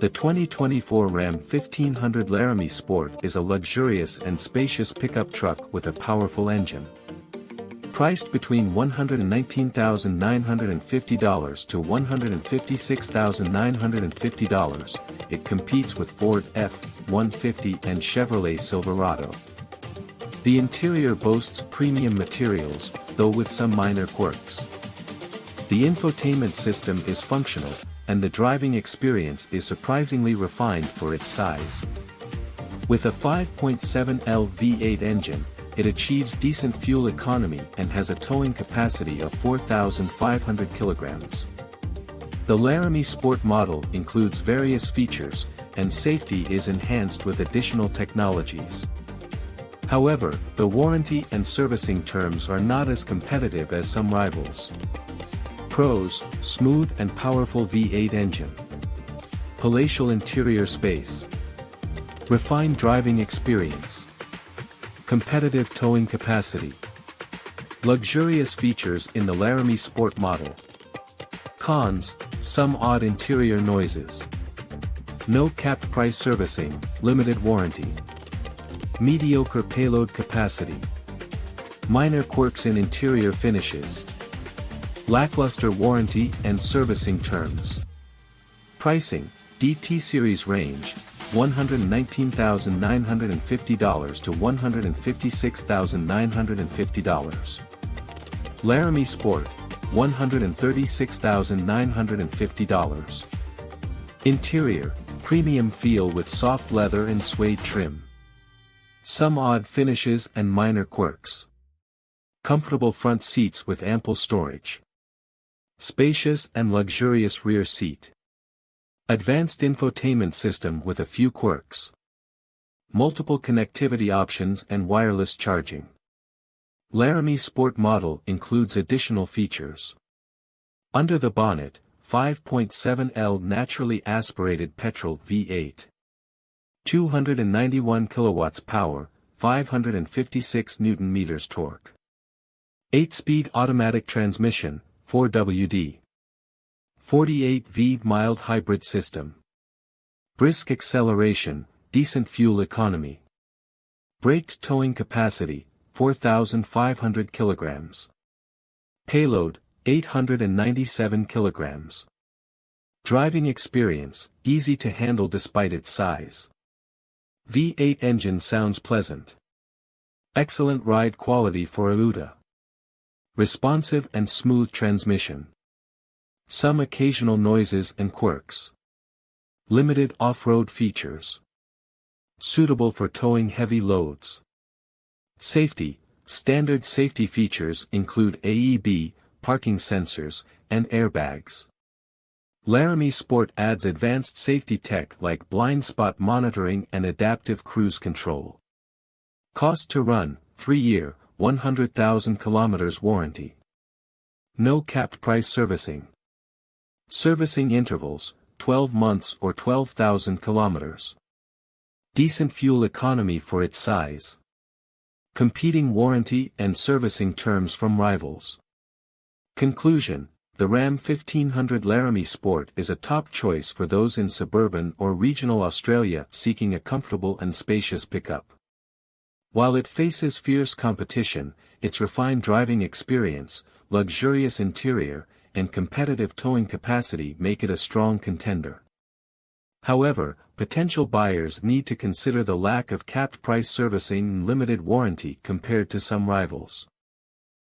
The 2024 Ram 1500 Laramie Sport is a luxurious and spacious pickup truck with a powerful engine. Priced between $119,950 to $156,950, it competes with Ford F-150 and Chevrolet Silverado. The interior boasts premium materials, though with some minor quirks. The infotainment system is functional, and the driving experience is surprisingly refined for its size. With a 5.7L V8 engine, it achieves decent fuel economy and has a towing capacity of 4,500 kilograms. The Laramie Sport model includes various features, and safety is enhanced with additional technologies. However, the warranty and servicing terms are not as competitive as some rivals. Pros: smooth and powerful V8 engine. Palatial interior space. Refined driving experience. Competitive towing capacity. Luxurious features in the Laramie Sport model. Cons: some odd interior noises. No capped price servicing, limited warranty. Mediocre payload capacity. Minor quirks in interior finishes. Lackluster warranty and servicing terms. Pricing: DT Series range, $119,950 to $156,950. Laramie Sport, $136,950. Interior, premium feel with soft leather and suede trim. Some odd finishes and minor quirks. Comfortable front seats with ample storage. Spacious and luxurious rear seat. Advanced infotainment system with a few quirks. Multiple connectivity options and wireless charging. Laramie Sport model includes additional features. Under the bonnet, 5.7L naturally aspirated petrol V8. 291 kilowatts power, 556 Nm torque. 8-speed automatic transmission, 4WD. 48V mild hybrid system. Brisk acceleration, decent fuel economy. Braked towing capacity, 4,500 kilograms. Payload, 897 kilograms. Driving experience, easy to handle despite its size. V8 engine sounds pleasant. Excellent ride quality for a UTA. Responsive and smooth transmission. Some occasional noises and quirks. Limited off-road features. Suitable for towing heavy loads. Safety: standard safety features include AEB, parking sensors, and airbags. Laramie Sport adds advanced safety tech like blind spot monitoring and adaptive cruise control. Cost to run: 3-year, 100,000 kilometers warranty. No capped price servicing. Servicing intervals: 12 months or 12,000 kilometers. Decent fuel economy for its size. Competing warranty and servicing terms from rivals. Conclusion: the Ram 1500 Laramie Sport is a top choice for those in suburban or regional Australia seeking a comfortable and spacious pickup. While it faces fierce competition, its refined driving experience, luxurious interior, and competitive towing capacity make it a strong contender. However, potential buyers need to consider the lack of capped price servicing and limited warranty compared to some rivals.